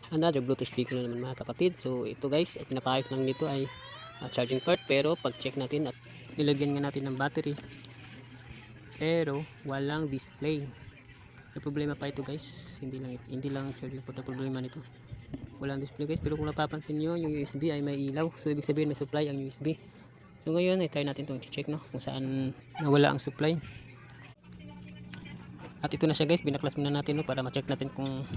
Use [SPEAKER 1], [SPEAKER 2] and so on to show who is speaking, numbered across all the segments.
[SPEAKER 1] Another Bluetooth speaker na naman mga kapatid. So ito guys, ay pinapayos lang nito ay charging port, pero pag check natin at nilagyan nga natin ng battery pero walang display. May problema pa ito guys, hindi lang charging port na problema nito, walang display guys. Pero kung napapansin nyo, yung USB ay may ilaw, so ibig sabihin may supply ang USB. So ngayon ay try natin itong check, no, kung saan nawala ang supply. At ito na siya guys, binaklas muna natin, no, para ma-check natin kung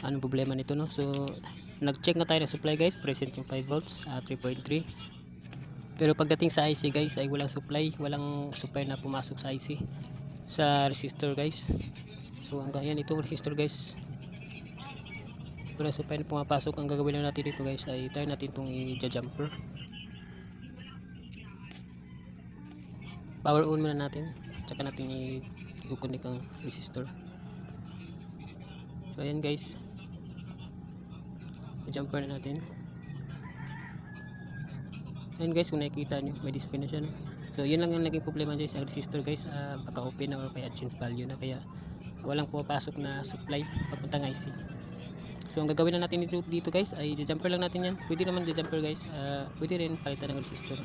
[SPEAKER 1] anong problema nito, no. So nag-check na tayo ng supply guys, present yung 5 volts, 3.3. Pero pagdating sa IC guys ay walang supply na pumasok sa IC, sa resistor guys. So hanggang yan itong resistor guys, walang supply na pumapasok. Ang gagawin lang natin dito guys ay try natin itong i-jumper. Power on muna natin, tsaka natin i-connect ang resistor. So ayan guys, i-jumper na natin. Ayan guys, kung nakikita nyo may display na siya, no? So yun lang yung naging problema guys, ang resistor guys, baka open na or kaya change value na, kaya walang pumapasok na supply papuntang IC. So ang gagawin na natin dito guys ay i-jumper lang natin yan. Pwede naman i-jumper guys, pwede rin palitan ng resistor.